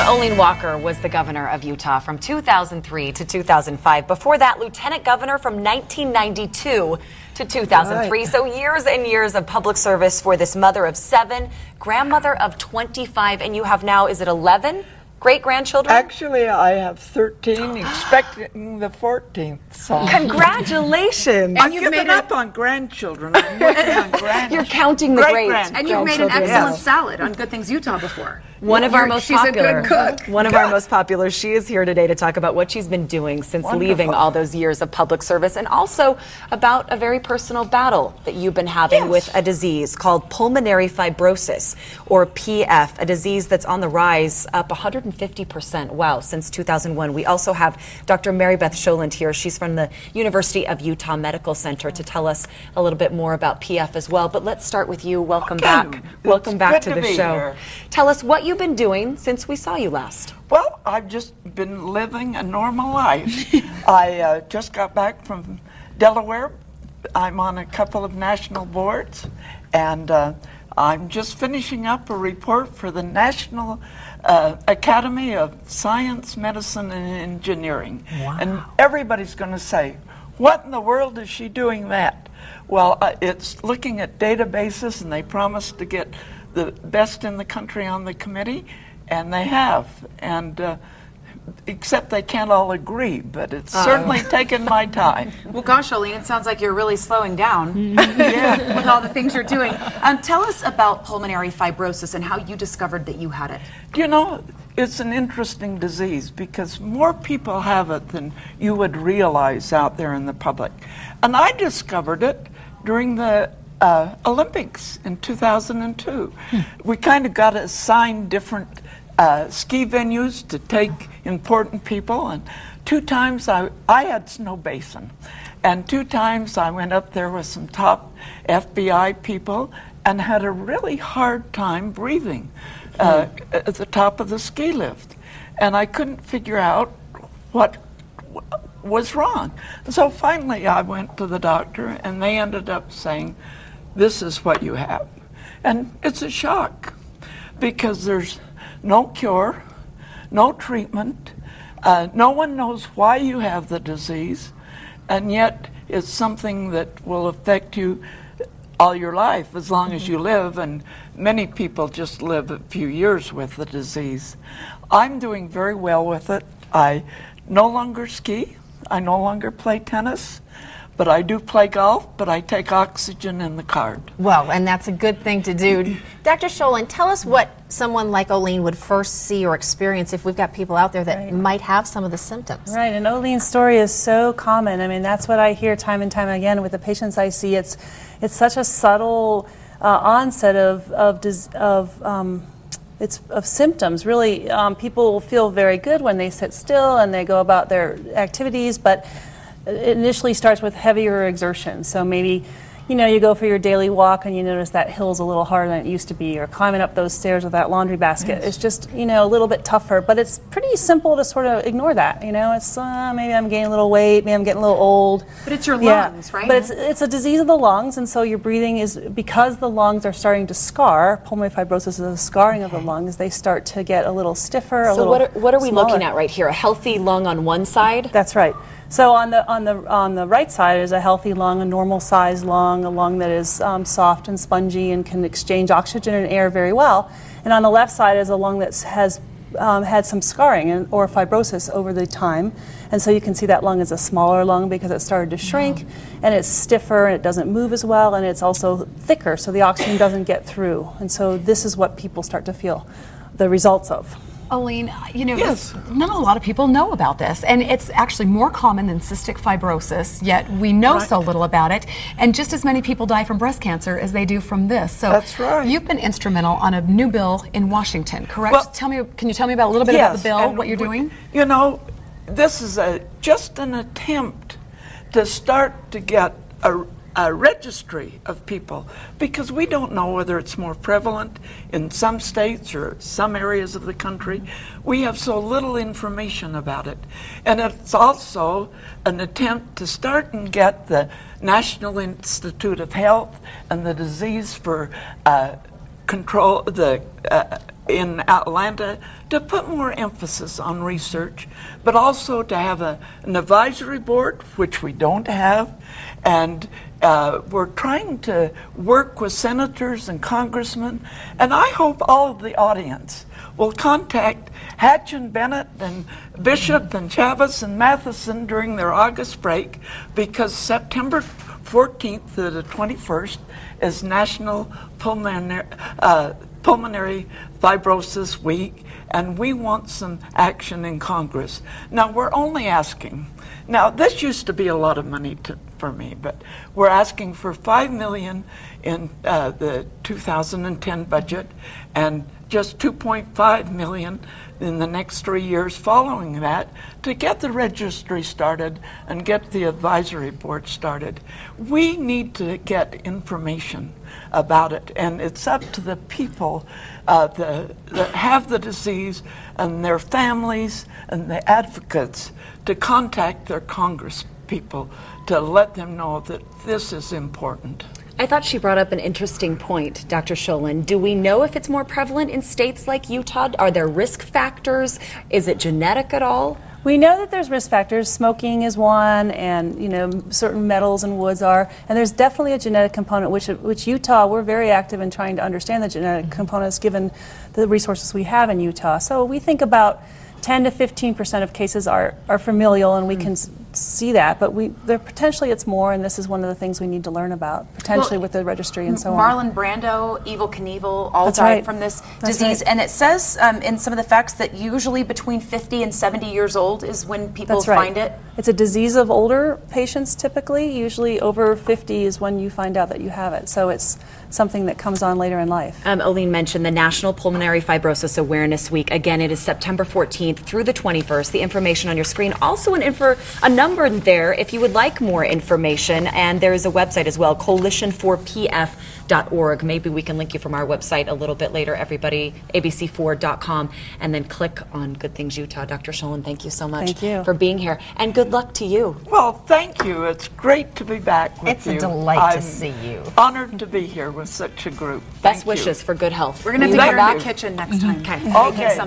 Olene Walker was the governor of Utah from 2003 to 2005. Before that, lieutenant governor from 1992 to 2003. Right. So years and years of public service for this mother of 7, grandmother of 25, and you have now, is it 11? Great-grandchildren? Actually, I have 13, expecting the 14th. So. Congratulations! And you've given up on grandchildren. I'm working on grandchildren. You're counting the great. And you've made an excellent salad on Good Things Utah before. One of our most popular. She's a good cook. One of our most popular. She is here today to talk about what she's been doing since leaving all those years of public service, and also about a very personal battle that you've been having with a disease called pulmonary fibrosis, or PF, a disease that's on the rise, up 150%. Wow, since 2001. We also have Dr. Mary Beth Scholand here. She's from the University of Utah Medical Center to tell us a little bit more about PF as well. But let's start with you. Welcome back. Welcome back to the show. Here. Tell us what you've been doing since we saw you last. Well, I've just been living a normal life. I just got back from Delaware. I'm on a couple of national boards, and I'm just finishing up a report for the National Academy of Science, Medicine, and Engineering. Wow. And everybody's going to say, what in the world is she doing that? Well, it's looking at databases, and they promised to get the best in the country on the committee, and they have. And except they can't all agree, but it's certainly taken my time. Well, gosh, Olene, it sounds like you're really slowing down with all the things you're doing. Tell us about pulmonary fibrosis and how you discovered that you had it. You know, it's an interesting disease because more people have it than you would realize out there in the public. And I discovered it during the Olympics in 2002. We kind of got assigned different ski venues to take important people, and 2 times I had Snow Basin, and 2 times I went up there with some top FBI people and had a really hard time breathing at the top of the ski lift, and I couldn't figure out what was wrong. So finally I went to the doctor, and they ended up saying, this is what you have. And it's a shock because there's no cure, no treatment, no one knows why you have the disease, and yet it's something that will affect you all your life as long as you live, and many people just live a few years with the disease. I'm doing very well with it. I no longer ski, I no longer play tennis, but I do play golf, but I take oxygen in the cart. Well, and that's a good thing to do. Dr. Scholand, tell us what someone like Olene would first see or experience if we've got people out there that might have some of the symptoms. Right, and Olene's story is so common. I mean, that's what I hear time and time again with the patients I see. It's such a subtle onset of symptoms. Really, people feel very good when they sit still and they go about their activities, but it initially starts with heavier exertion. So maybe, you know, you go for your daily walk and you notice that hill's a little harder than it used to be, or climbing up those stairs with that laundry basket. It's just, you know, a little bit tougher, but it's pretty simple to sort of ignore that. You know, it's maybe I'm gaining a little weight, maybe I'm getting a little old. But it's your lungs, right? But it's a disease of the lungs, and so your breathing is, because the lungs are starting to scar, pulmonary fibrosis is a scarring of the lungs, they start to get a little stiffer, so what are we looking at right here? A healthy lung on one side? That's right. So on the right side is a healthy lung, a normal sized lung, a lung that is soft and spongy and can exchange oxygen and air very well. And on the left side is a lung that has had some scarring or fibrosis over the time. And so you can see that lung is a smaller lung because it started to shrink, and it's stiffer, and it doesn't move as well, and it's also thicker, so the oxygen doesn't get through. And so this is what people start to feel the results of. Olene, you know, not a lot of people know about this, and it's actually more common than cystic fibrosis, yet we know so little about it, and just as many people die from breast cancer as they do from this. So that's right. You've been instrumental on a new bill in Washington, correct? Well, can you tell me about a little bit about the bill, what you're doing? You know, this is just an attempt to start to get a registry of people, because we don't know whether it's more prevalent in some states or some areas of the country. We have so little information about it. And it's also an attempt to start and get the National Institute of Health and the Disease for Control, the in Atlanta to put more emphasis on research, but also to have an advisory board, which we don't have, and we're trying to work with senators and congressmen, and I hope all of the audience will contact Hatch and Bennett and Bishop and Chavez and Matheson during their August break, because September 14th to the 21st is National Pulmonary Fibrosis Week, and we want some action in Congress. Now, we're only asking, now this used to be a lot of money for me, but we're asking for $5 million in the 2010 budget and just $2.5 million in the next 3 years following that to get the registry started and get the advisory board started. We need to get information about it, and it's up to the people that have the disease and their families and the advocates to contact their Congress people to let them know that this is important. I thought she brought up an interesting point, Dr. Sholin. Do we know if it's more prevalent in states like Utah? Are there risk factors? Is it genetic at all? We know that there's risk factors. Smoking is one, and certain metals and woods are. And there's definitely a genetic component, which Utah, we're very active in trying to understand the genetic components given the resources we have in Utah. So we think about 10 to 15% of cases are familial, and we can see that, but there potentially it's more, and this is one of the things we need to learn about, potentially with the registry and so on. Marlon Brando, Evel Knievel all died from this disease, and it says in some of the facts that usually between 50 and 70 years old is when people find it. It's a disease of older patients typically. Usually over 50 is when you find out that you have it, so it's something that comes on later in life. Olene mentioned the National Pulmonary Fibrosis Awareness Week. Again, it is September 14th through the 21st. The information on your screen, also a number there if you would like more information, and there is a website as well, coalition4pf.org. Maybe we can link you from our website a little bit later, everybody, abc4.com, and then click on Good Things Utah. Dr. Sholin, thank you so much for being here, and good luck to you. Well, thank you. It's great to be back with you. It's a delight to see you. Honored to be here with such a group. Best wishes for good health. We're going to have to come back kitchen next time. Okay.